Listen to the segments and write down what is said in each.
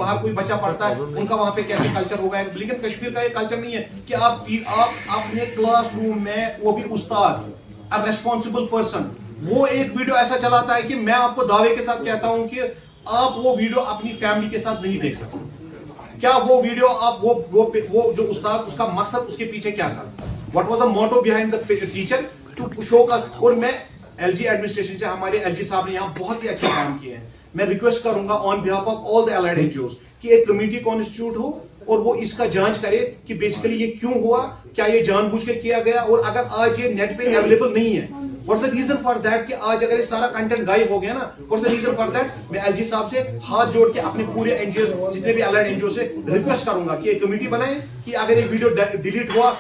बाहर कोई बच्चा पढ़ता है उनका वहाँ पे कैसे कल्चर होगा, लेकिन कश्मीर का ये कल्चर नहीं है कि आप अपने क्लास रूम में, वो भी उस्ताद, अ रेस्पॉन्सिबल पर्सन, वो एक वीडियो ऐसा चलाता है कि मैं आपको दावे के साथ कहता हूं कि आप वो वीडियो अपनी फैमिली के साथ नहीं देख सकते। क्या वो वीडियो आप वो जो उस्ताद, उसका मकसद उसके पीछे क्या था, what was the motto behind the teacher to show us. और मैं एलजी एडमिनिस्ट्रेशन से, हमारे एलजी साहब ने यहाँ बहुत ही अच्छे काम किए हैं, मैं रिक्वेस्ट करूंगा on behalf of all the allied NGOs कि एक कमेटी कॉन्स्टिट्यूट हो और वो इसका जांच करे कि बेसिकली ये क्यों हुआ, क्या ये जानबूझ के किया गया, और अगर आज ये नेट पे अवेलेबल नहीं है, what's the reason for that, कि आज अगर ये सारा कंटेंट गायब हो गया ना, what's the reason for that. मैं एलजी साहब से हाथ जोड़ के अपने पूरे एनजीओ, जितने भी अलाइड एनजीओ से रिक्वेस्ट करूंगा कि एक कमेटी बनाए कि अगर ये वीडियो डिलीट हुआ।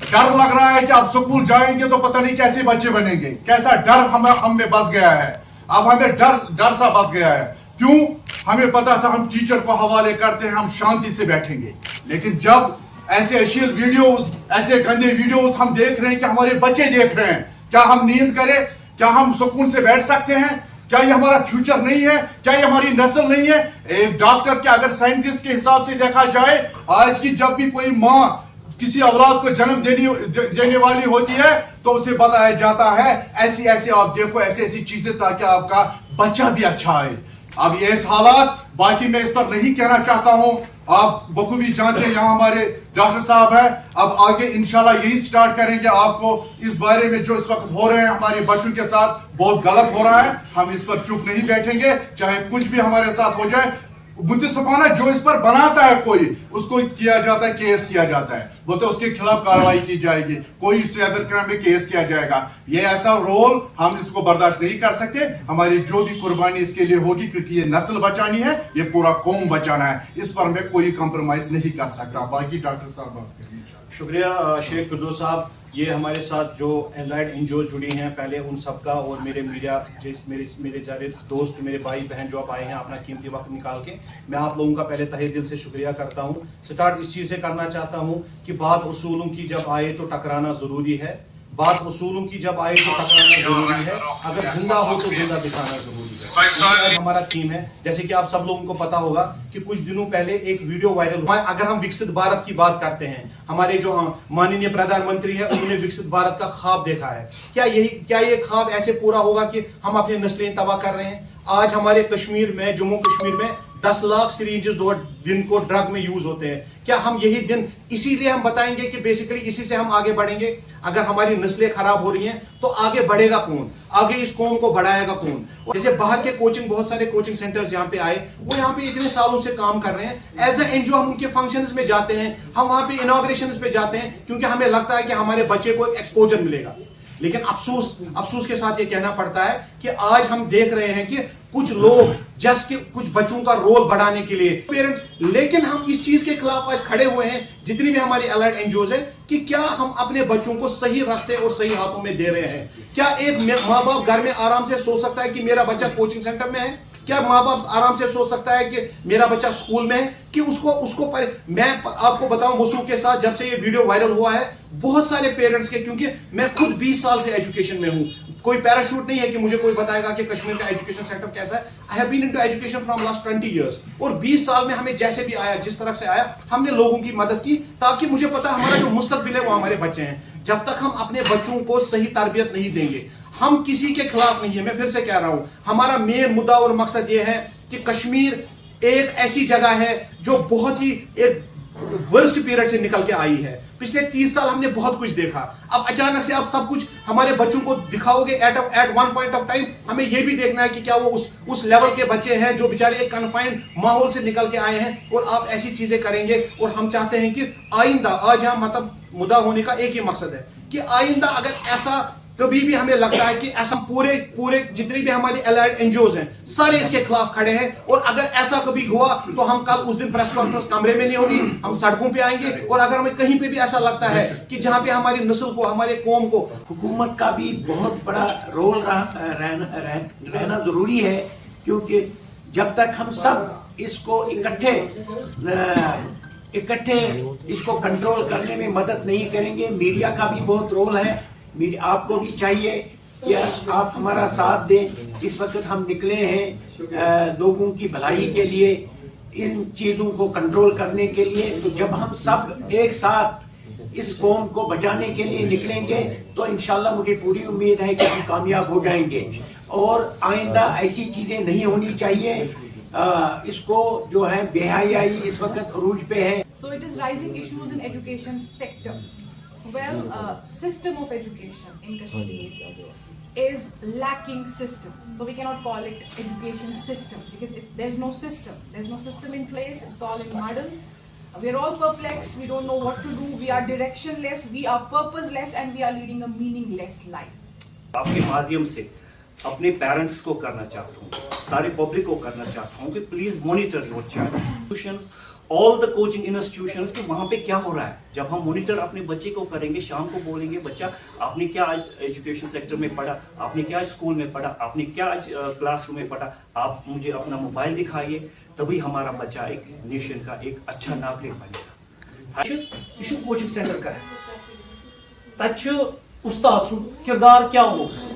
डर लग रहा है कि अब स्कूल जाएंगे तो पता नहीं कैसे बच्चे बनेंगे, कैसा डर हम में बस गया है, अब हमें डर सा बस गया है। क्यों? हमें पता था हम टीचर को हवाले करते हैं, हम शांति से बैठेंगे, लेकिन जब ऐसे अश्लील वीडियोस, ऐसे गंदे वीडियोस हम देख रहे हैं कि हमारे बच्चे देख रहे हैं, क्या हम नींद करें? क्या हम सुकून से बैठ सकते हैं? क्या ये हमारा फ्यूचर नहीं है? क्या ये हमारी नस्ल नहीं है? एक डॉक्टर के, अगर साइंटिस्ट के हिसाब से देखा जाए, आज की जब भी कोई माँ किसी औलाद को जन्म देने वाली होती है तो उसे बताया जाता है ऐसी ऐसी आप देखो, ऐसी ऐसी चीजें, ताकि आपका बच्चा भी अच्छा आए। अब ये हालात, बाकी मैं इस पर नहीं कहना चाहता हूं, आप बखूबी जानते हैं, यहाँ हमारे डॉक्टर साहब हैं। अब आगे इंशाल्लाह यही स्टार्ट करेंगे, आपको इस बारे में जो इस वक्त हो रहे हैं हमारे बच्चों के साथ बहुत गलत हो रहा है, हम इस पर चुप नहीं बैठेंगे, चाहे कुछ भी हमारे साथ हो जाए। मुतसफाना जो इस पर बनाता है कोई, उसको किया जाता है, केस किया जाता है, वो तो उसके खिलाफ कार्रवाई की जाएगी, कोई साइबर क्राइम में केस किया जाएगा। ये ऐसा रोल हम इसको बर्दाश्त नहीं कर सकते। हमारी जो भी कुर्बानी इसके लिए होगी, क्योंकि ये नस्ल बचानी है, ये पूरा कौम बचाना है, इस पर मैं कोई कॉम्प्रोमाइज नहीं कर सकता। बाकी डॉक्टर साहब बात करेंगे। शुक्रिया शेख फिरदौस साहब। ये हमारे साथ जो एलाइड एनजीओ जुड़ी हैं, पहले उन सबका, और मेरे मीडिया मेरे सारे दोस्त, मेरे भाई बहन जो आप आए हैं अपना कीमती वक्त निकाल के, मैं आप लोगों का पहले तहे दिल से शुक्रिया करता हूँ। स्टार्ट इस चीज़ से करना चाहता हूँ कि बात उसूलों की जब आए तो टकराना ज़रूरी है, बात उसूलों की जब आए तो टकराना जरूरी है, अगर जिंदा हो तो जिंदा दिखाना जरूरी है। हमारा थीम है, जैसे कि आप सब लोगों को पता होगा कि कुछ दिनों पहले एक वीडियो वायरल हुआ। अगर हम विकसित भारत की बात करते हैं, हमारे जो माननीय प्रधानमंत्री है उन्होंने विकसित भारत का ख्वाब देखा है। क्या ये ख्वाब ऐसे पूरा होगा कि हम अपने नस्लें तबाह कर रहे हैं? आज हमारे कश्मीर में, जम्मू कश्मीर में 10 लाख सिरिंजेस दिन को ड्रग में यूज होते हैं। क्या हम यही दिन इसीलिए हम बताएंगे कि बेसिकली इसी से हम आगे बढ़ेंगे? अगर हमारी नस्लें खराब हो रही हैं तो आगे बढ़ेगा कौन? आगे इस कौम को बढ़ाएगा कौन? जैसे बाहर के कोचिंग, बहुत सारे कोचिंग सेंटर्स यहाँ पे आए, वो यहाँ पे इतने सालों से काम कर रहे हैं। एज ए एनजीओ हम उनके फंक्शंस में जाते हैं, हम वहाँ पे इनॉग्रेशंस पे जाते हैं, क्योंकि हमें लगता है कि हमारे बच्चे को एक एक्सपोजर मिलेगा। लेकिन अफसोस के साथ ये कहना पड़ता है कि आज हम देख रहे हैं कि कुछ लोग जस्ट के कुछ बच्चों का रोल बढ़ाने के लिए पेरेंट्स, लेकिन हम इस चीज के खिलाफ आज खड़े हुए हैं, जितनी भी हमारी अलाइड एनजीओज है, कि क्या हम अपने बच्चों को सही रास्ते और सही हाथों में दे रहे हैं? क्या एक माँ बाप घर में आराम से सोच सकता है कि मेरा बच्चा कोचिंग सेंटर में है? क्या माँ बाप आराम से सोच सकता है कि मेरा बच्चा स्कूल में है? कि मैं आपको बताऊं, वसूल के साथ जब से ये वीडियो वायरल हुआ है, बहुत सारे पेरेंट्स के, क्योंकि मैं खुद 20 साल से एजुकेशन में हूं, कोई पैराशूट नहीं है कि मुझे कोई बताएगा कि कश्मीर का एजुकेशन सेटअप कैसा है। I have been into education from last 20 years, और 20 साल में हमें जैसे भी आया, जिस तरह से आया, हमने लोगों की मदद की, ताकि मुझे पता हमारा जो मुस्तकबिल है वो हमारे बच्चे हैं। जब तक हम अपने बच्चों को सही तरबियत नहीं देंगे, हम किसी के खिलाफ नहीं है, मैं फिर से कह रहा हूं, हमारा मेन मुद्दा और मकसद ये है कि कश्मीर एक ऐसी जगह है जो बहुत ही एक वर्स्ट पीरियड से निकल के आई है। पिछले 30 साल हमने बहुत कुछ देखा, अब अचानक से आप सब कुछ हमारे बच्चों को दिखाओगे at one point of time. हमें यह भी देखना है कि क्या वो उस लेवल के बच्चे हैं जो बेचारे एक कन्फाइंड माहौल से निकल के आए हैं, और आप ऐसी चीजें करेंगे। और हम चाहते हैं कि आइंदा, आज यहाँ मतलब मुद्दा होने का एक ही मकसद है कि आइंदा अगर ऐसा कभी भी हमें लगता है कि ऐसा पूरे जितनी भी हमारी एलाइड एनजीओज हैं, सारे इसके खिलाफ खड़े हैं। और अगर ऐसा कभी हुआ तो हम कल उस दिन प्रेस कॉन्फ्रेंस कमरे में नहीं होगी, हम सड़कों पे आएंगे। और अगर हमें कहीं पे भी ऐसा लगता है कि जहां पे हमारी नस्ल को, हमारे कौम को, हुकूमत का भी बहुत बड़ा रोल रहना जरूरी है, क्योंकि जब तक हम सब इसको इकट्ठे इसको कंट्रोल करने में मदद नहीं करेंगे, मीडिया का भी बहुत रोल है। आपको भी चाहिए कि आप हमारा साथ दें। इस वक्त हम निकले हैं लोगों की भलाई के लिए, ان چیزوں کو کنٹرول کرنے کے لیے. جب ہم سب ایک ساتھ اس قوم کو بچانے کے لیے نکلیں گے تو انشاءاللہ مجھے پوری امید ہے کہ ہم کامیاب ہو جائیں گے, اور آئندہ ایسی چیزیں نہیں ہونی چاہیے. اس کو جو ہے بے حیائی اس وقت عروج پہ ہے. So it is rising issues in education sector. Well, system of education in Kashmir is lacking system. So we cannot call it education system because there's no system. There's no system in place. It's all in muddle. We are all perplexed. We don't know what to do. We are directionless. We are purposeless, and we are leading a meaningless life. आपके माध्यम से अपने parents को करना चाहता हूँ, सारे public को करना चाहता हूँ कि please monitor your child institutions, all the coaching institutions कि वहाँ पे क्या हो रहा है. जब हम मॉनिटर अपने बच्चे को करेंगे, शाम को बोलेंगे बच्चा आपने क्या आज एजुकेशन सेक्टर में पढ़ा, आपने क्या स्कूल में पढ़ा, आपने क्या आज क्लासरूम में पढ़ा, आप मुझे अपना मोबाइल दिखाइए, तभी हमारा बच्चा एक नेशन का एक अच्छा नागरिक बनेगा. यह कोचिंग सेंटर का है, तब उस्ताद सुन किरदार क्या उस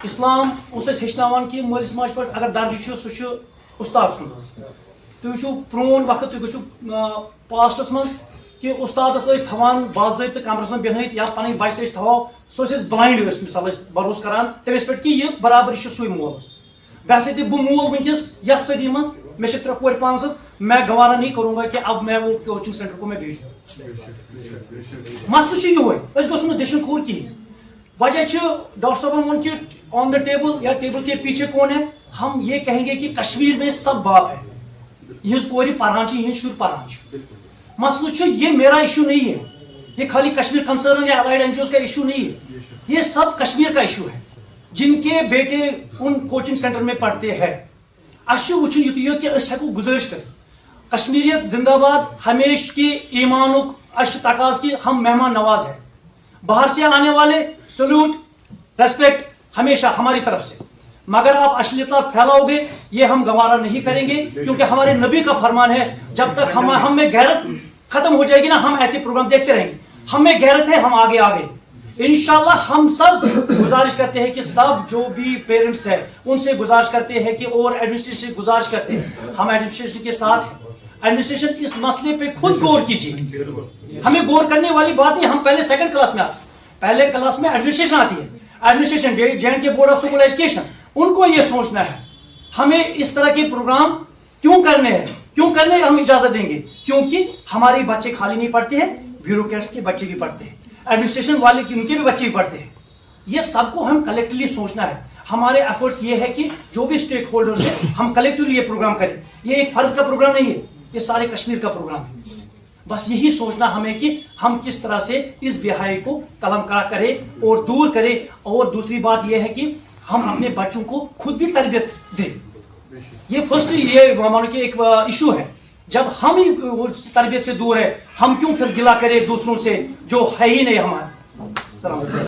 इस्लाम हेचनान कि मलिस माज पे अगर दर्ज सह उस्ताद सुन. तुम वो प्रोन वक्त तुम गो पास्टस मज कि उस्तादस थवान बाज़ाब्त कमरस में बेहन या पन बच थवो सो ब्लाइंड मिसाल भरोस करान तमिस पे कि यह बराबर सू मोल. बह सा बह मोल वनकस यथ सदी मज मे 3 कोर पानस, मैं गवारा नहीं करूंगा कि अब मैं वो कोचिंग सेंटर को मैं भेजूँ. मसल ये गो दशन खोर कहें. वजह डॉक्टर साहब वोन कि ऑन द टेबल या टेबल के पीछे कौन है. हम ये कहेंगे कि कश्मीर में सब बाप है, यह कोरी पढ़ान यह शुर पढ़ान. मसल ये मेरा इशू नहीं है, ये खाली कश्मीर कंसर्न या अलाइड एनजीओज का इशू नहीं है, ये सब कश्मीर का इशू है जिनके बेटे उन कोचिंग सेंटर में पढ़ते हैं. अस वो गुजारिश कर कश्मीरियत जिंदाबाद, हमेश की ईमानुक अश तकाज की हम मेहमान नवाज है. बाहर से आने वाले सल्यूट रेस्पेक्ट हमेशा हमारी तरफ से, मगर आप अश्लीलता फैलाओगे ये हम गवारा नहीं करेंगे, क्योंकि हमारे नबी का फरमान है जब तक हम में गैरत खत्म हो जाएगी ना हम ऐसे प्रोग्राम देखते रहेंगे. हम में गैरत है, हम आगे आगे इंशाल्लाह. हम सब गुजारिश करते हैं कि सब जो भी पेरेंट्स हैं उनसे गुजारिश करते हैं कि और एडमिनिस्ट्रेशन से गुजारिश करते हैं, हम एडमिनिस्ट्रेशन के साथ हैं. एडमिनिस्ट्रेशन इस मसले पे खुद गौर कीजिए. हमें गौर करने वाली बात नहीं, हम पहले सेकंड क्लास में आते, पहले क्लास में एडमिनिस्ट्रेशन आती है. Administration J board of school education, उनको ये सोचना है हमें इस तरह के प्रोग्राम क्यों करने हैं, क्यों करने हम इजाजत देंगे, क्योंकि हमारे बच्चे खाली नहीं पढ़ते हैं, ब्यूरोक्रेट्स के बच्चे भी पढ़ते हैं, एडमिनिस्ट्रेशन वाले उनके भी बच्चे भी पढ़ते हैं. ये सबको हम कलेक्टिवली सोचना है. हमारे एफर्ट्स ये है कि जो भी स्टेक होल्डर्स हैं हम कलेक्टिवली ये प्रोग्राम करें. ये एक फर्द का प्रोग्राम नहीं है, ये सारे कश्मीर का प्रोग्राम है. बस यही सोचना हमें कि हम किस तरह से इस बेहाई को कलमकार करें और दूर करें. और दूसरी बात यह है कि हम अपने बच्चों को खुद भी तरबियत दें. ये फर्स्ट ये मानो कि एक इशू है. जब हम ही तरबियत से दूर है, हम क्यों फिर गिला करें दूसरों से जो है ही नहीं हमारे.